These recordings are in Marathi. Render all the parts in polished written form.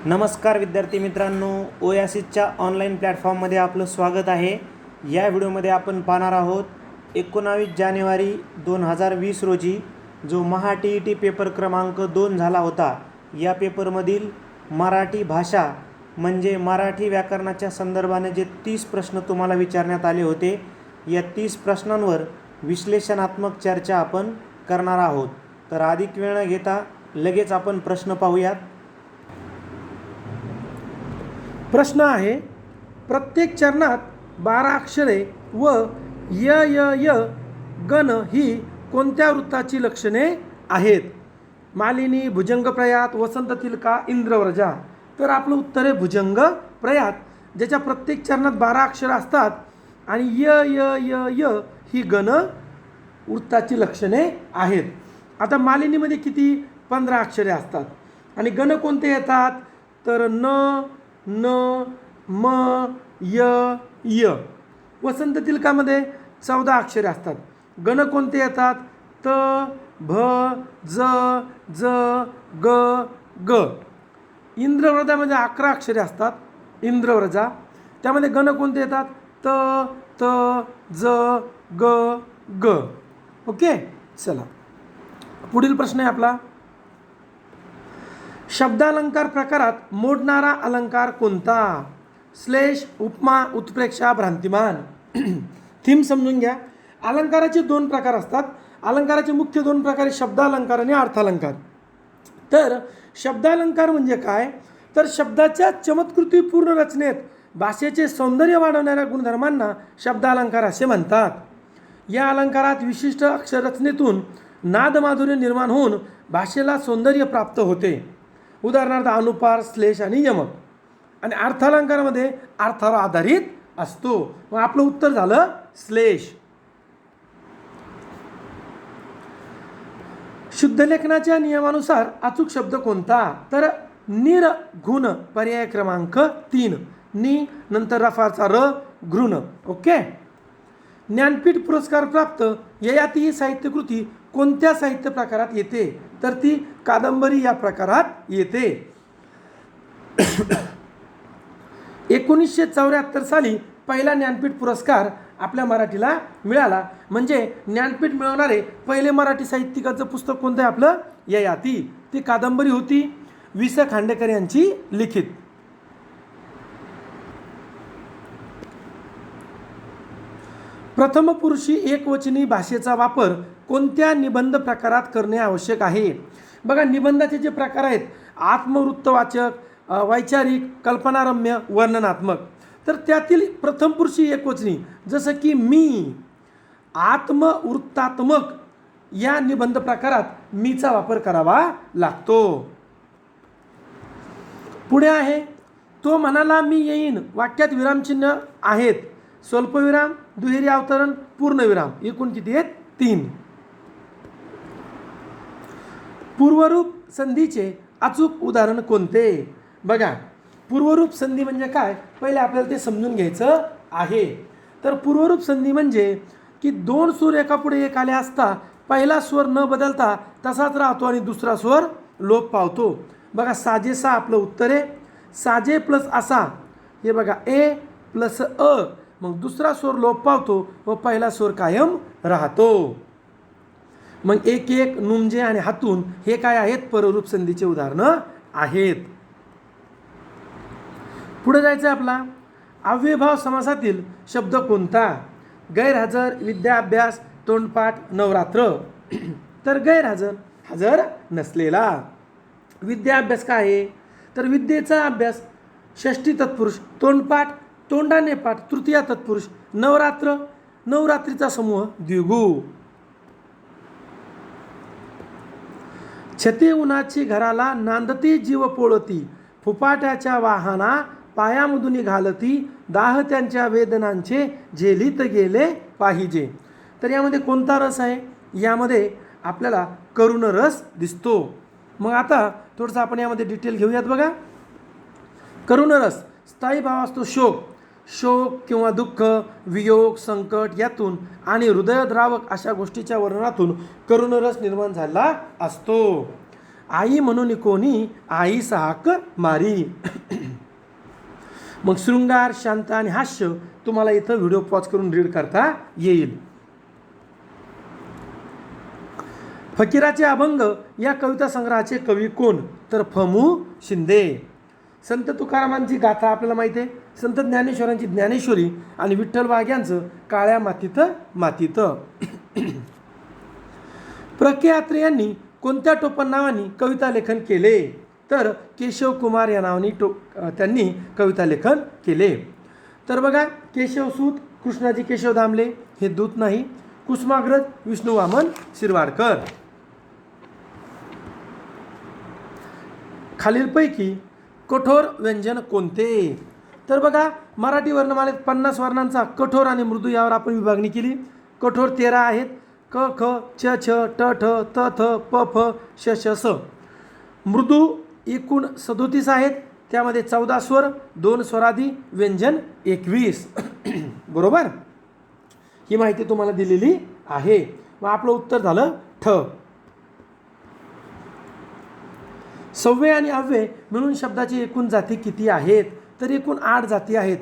नमस्कार विद्यार्थी मित्रांनो, ओयासिसच्या ऑनलाईन प्लॅटफॉर्ममध्ये आपलं स्वागत आहे. या व्हिडिओमध्ये आपण पाहणार आहोत 19 जानेवारी 2020 रोजी जो महा TET पेपर क्रमांक 2 झाला होता. या पेपरमधील मराठी भाषा म्हणजे मराठी व्याकरणाच्या संदर्भाने जे 30 प्रश्न तुम्हाला विचारण्यात आले होते, या 30 प्रश्नांवर विश्लेषणात्मक चर्चा आपण करणार आहोत. तर अधिक वेळ न घेता लगेच आपण प्रश्न पाहूयात. प्रश्न आहे, प्रत्येक चरणात 12 अक्षरे व य य य गण ही कोणत्या वृत्ताची लक्षणे आहेत? मालिनी, भुजंग प्रयात, वसंत तिलका, इंद्रव्रजा. तर आपलं उत्तर आहे भुजंग प्रयात, ज्याच्या प्रत्येक चरणात 12 अक्षरं असतात आणि य य य य ही गण वृत्ताची लक्षणे आहेत. आता मालिनीमध्ये किती? 15 अक्षरे असतात. आणि गण कोणते येतात? तर न, न, म, य, य. वसंत तिलकामध्ये 14 अक्षरे असतात. गण कोणते येतात? त, भ, ज, ज, ग, ग. इंद्रव्रजामध्ये 11 अक्षरे असतात. इंद्रव्रजा त्यामध्ये गण कोणते येतात? त, त, ज, ग, ग. ओके, चला पुढील प्रश्न आहे आपला. शब्दालंकार प्रकारात मोडणारा अलंकार कोणता? श्लेष, उपमा, उत्प्रेक्षा, भ्रांतिमान. थीम समजून घ्या. अलंकाराचे 2 प्रकार असतात. अलंकाराचे मुख्य 2 प्रकार आहेत, शब्दालंकार आणि अर्थालंकार. तर शब्दालंकार म्हणजे काय? तर शब्दाच्या चमत्कृतीपूर्ण रचनेत भाषेचे सौंदर्य वाढवणाऱ्या गुणधर्मांना शब्दालंकार असे म्हणतात. या अलंकारात विशिष्ट अक्षररचनेतून नादमाधुर्य निर्माण होऊन भाषेला सौंदर्य प्राप्त होते. उदाहरणार्थ अनुपार, श्लेष आणि यमक. आणि अर्थालंकारामध्ये अर्थावर आधारित असतो. मग आपलं उत्तर झालं श्लेष. शुद्धलेखनाच्या नियमानुसार अचूक शब्द कोणता? तर निर्घृण पर्याय क्रमांक 3. नि नंतर रफाचा र, घृण. ओके. ज्ञानपीठ पुरस्कार प्राप्त ययाती ही साहित्यकृती कोणत्या साहित्य प्रकारात येते? तर ती कादंबरी या प्रकारात येते. 1974 साली पहिला ज्ञानपीठ पुरस्कार आपल्या मराठीला मिळाला. म्हणजे ज्ञानपीठ मिळवणारे पहिले मराठी साहित्यिकाचं पुस्तक कोणतं आहे? आपलं ययाती. ती कादंबरी होती वि. स. खांडेकर यांची लिखित. प्रथम पुरुषी एकवचनी भाषेचा वापर कोणत्या निबंध प्रकारात करणे आवश्यक आहे? बघा, निबंधाचे जे प्रकार आहेत, आत्मवृत्तवाचक, वैचारिक, कल्पनारम्य, वर्णनात्मक. तर त्यातील प्रथम पुरुषी एकवचनी जसं की मी, आत्मवृत्तात्मक या निबंध प्रकारात मीचा वापर करावा लागतो. पुढे आहे, तो म्हणाला मी येईन. वाक्यात विरामचिन्ह आहेत. स्वल्पविराम, दुहेरी अवतरण, पूर्णविराम. एकूण किती आहेत? 3. पूर्वरूप संधीचे अचूक उदाहरण कोणते? बघा, पूर्वरूप संधी म्हणजे काय? पहिले आपल्याला ते समजून घ्यायचं आहे. तर पूर्वरूप संधी म्हणजे की 2 सूर एकापुढे एक आले असता पहिला स्वर न बदलता तसाच राहतो आणि दुसरा स्वर लोप पावतो. बघा, साजेसा आपलं उत्तर आहे. साजे प्लस असा, हे बघा, ए प्लस अ. मग दुसरा स्वर लोप पावतो व पहिला स्वर कायम राहतो. मग एक एक, नुमजे आणि हातून हे काय आहेत? पररूप संधीचे उदाहरणं आहेत. पुढे जायचं आपला. अव्ययभाव समासातील शब्द कोणता? गैरहजर, विद्या अभ्यास, तोंडपाठ, नवरात्र. तर गैरहजर, हजर नसलेला. विद्या अभ्यास काय आहे? तर विद्येचा अभ्यास षष्ठी तत्पुरुष. तोंडपाठ तोंडाने पाठ तृतीया तत्पुरुष. नवरात्र नवरात्रीचा समूह द्विगु. छते उन्हाची घराला नांदती जीव पोळती, फुपाट्याच्या वाहना पायामधून घालती, दाह त्यांच्या वेदनांचे झेलीत गेले पाहिजे. तर यामध्ये कोणता रस आहे? यामध्ये आपल्याला करुण रस दिसतो. मग आता थोडंसं आपण यामध्ये डिटेल घेऊयात. बघा, करुण रस स्थायी भाव असतो शोक. शोक किंवा दुःख, वियोग, संकट यातून आणि हृदयद्रावक अशा गोष्टीच्या वर्णनातून करुण रस निर्माण झाला असतो. आई म्हणून कोणी आईस हाक मारी. मग शृंगार, शांत आणि हास्य तुम्हाला इथं व्हिडिओ पॉज करून रीड करता येईल. फकीराचे अभंग या कविता संग्रहाचे कवी कोण? तर फमू शिंदे. संत तुकारामांची गाथा आपल्याला माहिती आहे. संत ज्ञानेश्वरांची ज्ञानेश्वरी आणि विठ्ठल वाघ यांचं काळ्या मातीत मातीत. प्र के अत्रे यांनी कोणत्या टोपण नावाने कविता लेखन केले? तर केशव कुमार या नावाने त्यांनी कविता लेखन केले. तर बघा, केशवसूत कृष्णाजी केशव दामले हे दूत नाही. कुसुमाग्रज विष्णू वामन शिरवाडकर. खालीलपैकी कठोर व्यंजन कोणते? तर बघा, मराठी वर्णमालेत 50 वर्णांचा कठोर आणि मृदू यावर आपण विभागणी केली. कठोर 13 आहेत. क ख छ छ ट ठ त थ प फ श श स. मृदू एकूण 37 आहेत. त्यामध्ये 14 स्वर, 2 स्वरादी, व्यंजन 21. बरोबर, ही माहिती तुम्हाला दिलेली आहे. मग आपलं उत्तर झालं ठ. सव्ये आणि अव्यय मिळून शब्दाची एकूण जाती किती आहेत? तर एकूण 8 जाती आहेत.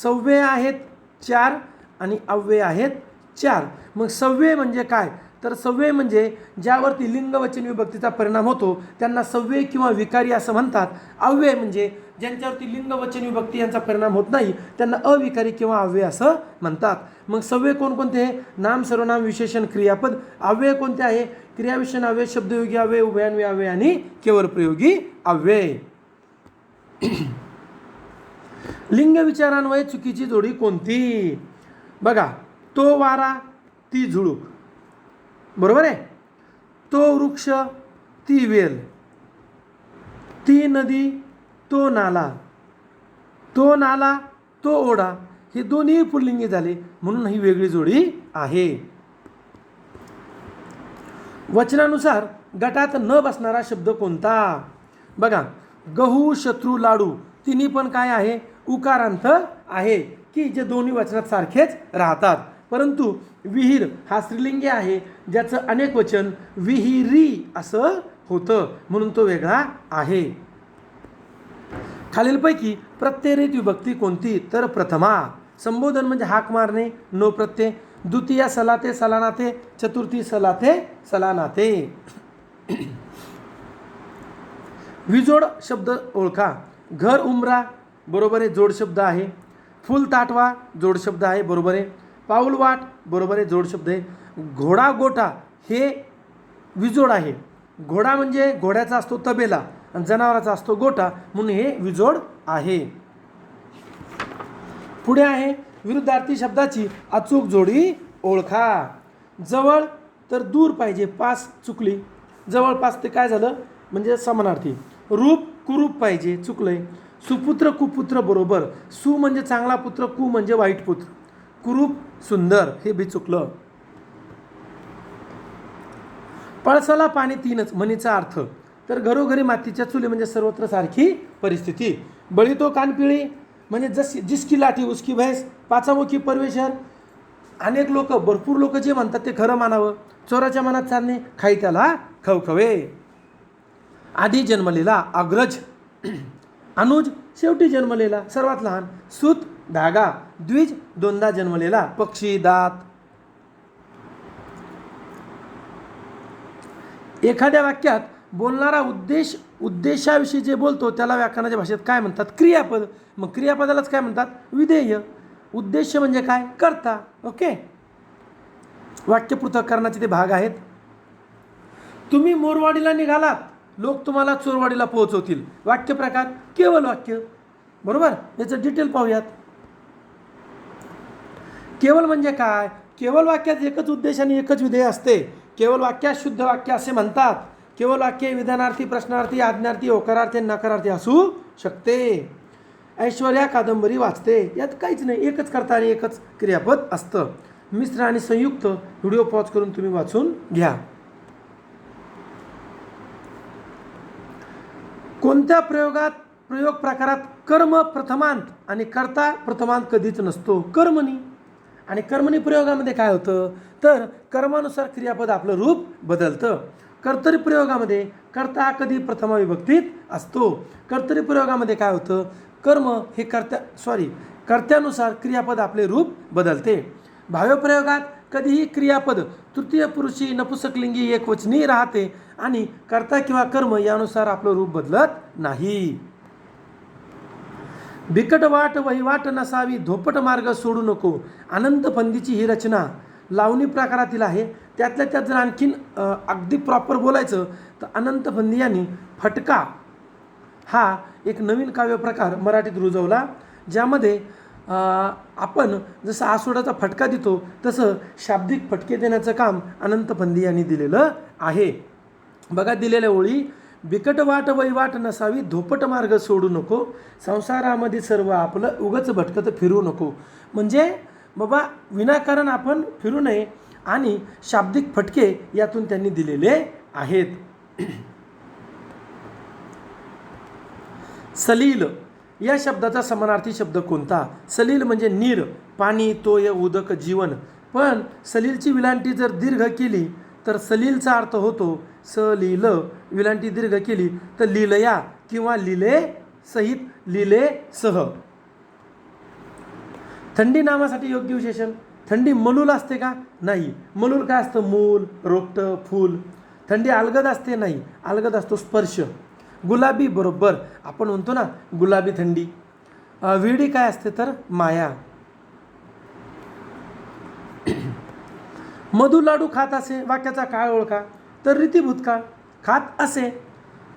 सव्ये आहेत 4 आणि अव्यय आहेत 4. मग सव्ये म्हणजे काय? तर सव्ये म्हणजे ज्यावरती लिंग वचन विभक्तीचा परिणाम होतो त्यांना सव्ये किंवा विकारी असं म्हणतात. अव्यय म्हणजे ज्यांच्यावरती लिंग वचन विभक्ती यांचा परिणाम होत नाही त्यांना अविकारी किंवा अव्यय असं म्हणतात. मग सव्ये कोणकोणते? नाम, सर्वनाम, विशेषण, क्रियापद. अव्यय कोणते आहे? क्रियाविशेषण अव्यय, शब्दयोगी अव्यय, उभयान्वयी अव्यय आणि केवळ प्रयोगी अव्यय. लिंग विचारान्वये चुकीची जोडी कोणती? बघा, तो वारा ती झुळूक. बरोबर आहे. तो वृक्ष ती वेल, ती नदी तो नाला, तो नाला तो ओढा. हे दोन्ही पुल्लिंगी झाले म्हणून ही वेगळी जोडी आहे. वचनानुसार गटात न बसणारा शब्द कोणता? बघा, गहू, शत्रू, लाडू तिन्ही पण काय आहे? उकारांत आहे की जे दोन्ही वचनात सारखेच राहतात. परंतु विहीर हा स्त्रीलिंगी आहे ज्याचं अनेक वचन विहिरी असं होतं म्हणून तो वेगळा आहे. खालीलपैकी प्रत्ययरहित विभक्ती कोणती? तर प्रथमा. संबोधन म्हणजे हाक मारणे, नो प्रत्यय. द्वितीया सलाते सलानाते, चतुर्थी सलाते सलानाते. विजोड शब्द ओळखा. घर उमरा बरोबर आहे, जोड शब्द आहे. फुल ताटवा जोड शब्द आहे, बरोबर आहे. पाऊल वाट बरोबर आहे, जोड शब्द आहे. घोडा गोठा हे विजोड आहे. घोडा म्हणजे घोड्याचा असतो तबेला आणि जनावराचा असतो गोठा म्हणून हे विजोड आहे. पुढे आहे विरुद्धार्थी शब्दाची अचूक जोडी ओळखा. जवळ तर दूर पाहिजे, पास चुकली. जवळपास ते काय झालं म्हणजे समानार्थी. रूप कुरूप पाहिजे, चुकलंय. सुपुत्र कुपुत्र बरोबर. सु म्हणजे चांगला पुत्र, कु म्हणजे वाईट पुत्र. कुरूप सुंदर हे बी चुकलं. पळसाला पाणी तीनच म्हणीचा अर्थ. तर घरोघरी मातीच्या चुली म्हणजे सर्वत्र सारखी परिस्थिती. बळी तो कानपिळी म्हणजे जिसकी लाठी उसकी भैंस. पाचामुखी परमेश्वर. अनेक लोक, भरपूर लोक जे म्हणतात ते खरं मानावं. चोराच्या मनात चालणे, खाई त्याला खवखवे. आधी जन्मलेला अग्रज. अनुज शेवटी जन्मलेला सर्वात लहान. सूत धागा. द्विज दोनदा जन्मलेला पक्षी, दात. एखाद्या वाक्यात बोलणारा उद्देशाविषयी जे बोलतो त्याला व्याकरणाच्या भाषेत काय म्हणतात? क्रियापद. मग क्रियापदालाच काय म्हणतात? विधेय. उद्देश म्हणजे काय? कर्ता. ओके. वाक्य पृथक्करणाचे ते भाग आहेत. तुम्ही मोरवाडीला निघालात, लोक तुम्हाला चोरवाडीला पोहोचवतील. वाक्य प्रकार केवळ वाक्य. बरोबर, याचं डिटेल पाहूयात. केवळ म्हणजे काय? केवळ वाक्यात एकच उद्देश आणि एकच विधेय असते. केवळ वाक्यात शुद्ध वाक्य असे म्हणतात. केवळ वाक्य विधानार्थी, प्रश्नार्थी, आज्ञार्थी, होकारार्थी, नकारार्थी असू शकते. ऐश्वर्या कादंबरी वाचते, यात काहीच नाही, एकच कर्ता आणि एकच क्रियापद असतं. मिश्र आणि संयुक्त व्हिडिओ पॉज करून तुम्ही वाचून घ्या. कोणत्या प्रयोग प्रकारात कर्म प्रथमांत आणि कर्ता प्रथमांत कधीच नसतो? कर्मणी. आणि कर्मणी प्रयोगामध्ये काय होतं? तर कर्मानुसार क्रियापद आपलं रूप बदलतं. कर्तरीप्रयोगामध्ये कर्ता कधी प्रथमा विभक्तीत असतो. कर्तरीप्रयोगामध्ये काय होतं, कर्म हे कर्त्यानुसार क्रियापद आपले रूप बदलते. भाव्यप्रयोगात कधीही क्रियापद तृतीय पुरुषी नपुसकलिंगी एकवचनी राहते आणि कर्ता किंवा कर्म यानुसार आपलं रूप बदलत नाही. बिकट वाट वहिवाट नसावी धोपट मार्ग सोडू नको. अनंत फंदीची ही रचना लावणी प्रकारातील आहे. त्यातल्या त्यात जर आणखीन अगदी प्रॉपर बोलायचं तर अनंत फंदी यांनी फटका हा एक नवीन काव्यप्रकार मराठीत रुजवला, ज्यामध्ये आपण जसं आसोडाचा फटका देतो तसं शाब्दिक फटके देण्याचं काम अनंत फंदी यांनी दिलेलं आहे. बघा दिलेल्या ओळी, बिकट वाट वैवाट नसावी धोपट मार्ग सोडू नको. संसारामध्ये सर्व आपलं उगच भटकत फिरू नको. म्हणजे बाबा विनाकारण आपण फिरू नये आणि शाब्दिक फटके यातून त्यांनी दिलेले आहेत. सलील या शब्दाचा समानार्थी शब्द कोणता? सलील म्हणजे नीर, पाणी, तोय, उदक, जीवन. पण सलीलची विलांटी जर दीर्घ केली तर सलीलचा अर्थ होतो सलील. विलांटी दीर्घ केली तर लीलया किंवा लीले सहित, लीले सह. थंडी नामासाठी योग्य विशेषण. थंडी मलूल असते का? नाही. मलूल काय असतं? मूल, रोपटं, फूल. थंडी अलगद असते? नाही. अलगद असतो स्पर्श. गुलाबी बरोबर, आपण म्हणतो ना गुलाबी थंडी. वेडी काय असते तर माया. मधु लाडू खात असे वाक्याचा काळ ओळखा तर रीती भूतकाळ खात असे.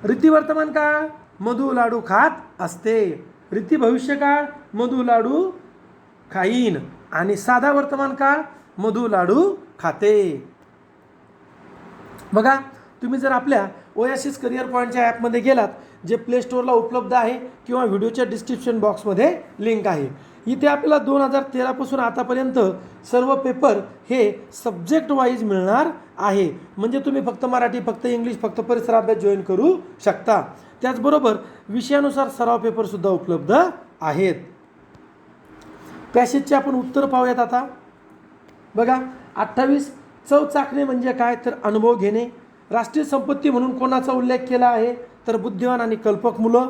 रीती वर्तमान काळ मधु लाडू खात असते. रीती भविष्यकाळ मधु लाडू खाईन. आणि साधा वर्तमान काळ मधु लाडू खाते. बघा तुम्ही जर आपल्या ओएसिस करिअर पॉईंटच्या ॲपमध्ये गेलात, जे प्ले स्टोअरला उपलब्ध आहे किंवा व्हिडिओच्या डिस्क्रिप्शन बॉक्समध्ये लिंक आहे, इथे आपल्याला 2013 पासून आतापर्यंत सर्व पेपर हे सब्जेक्ट वाईज मिळणार आहे. म्हणजे तुम्ही फक्त मराठी, फक्त इंग्लिश, फक्त परिसर अभ्यास जॉईन करू शकता. त्याचबरोबर विषयानुसार सराव पेपरसुद्धा उपलब्ध आहेत. पॅसेजचे आपण उत्तर पाहूयात आता. बघा 28 चव चाखणे म्हणजे काय तर अनुभव घेणे. राष्ट्रीय संपत्ती म्हणून कोणाचा उल्लेख केला आहे तर बुद्धिवान आणि कल्पक मुलं.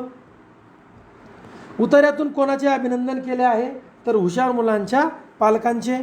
उतार्यातून कोणाचे अभिनंदन केले आहे तर हुशार मुलांच्या पालकांचे.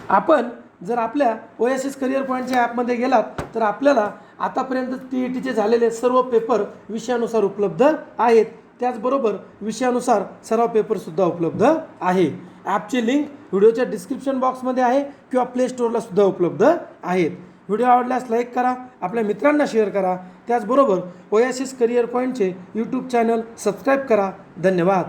आपण जर आपल्या ओएसिस करिअर पॉईंटच्या ॲपमध्ये गेलात तर आपल्याला आतापर्यंत TETचे झालेले सर्व पेपर विषयानुसार उपलब्ध आहेत. त्याचबरोबर विषयानुसार सराव पेपरसुद्धा उपलब्ध आहे. ॲपची लिंक व्हिडिओच्या डिस्क्रिप्शन बॉक्समध्ये आहे किंवा प्ले स्टोअरला सुद्धा उपलब्ध आहेत. व्हिडिओ आवडल्यास लाईक करा, आपल्या मित्रांना शेअर करा. त्याचबरोबर ओएसिस करिअर पॉईंटचे यूट्यूब चॅनल सबस्क्राईब करा. धन्यवाद.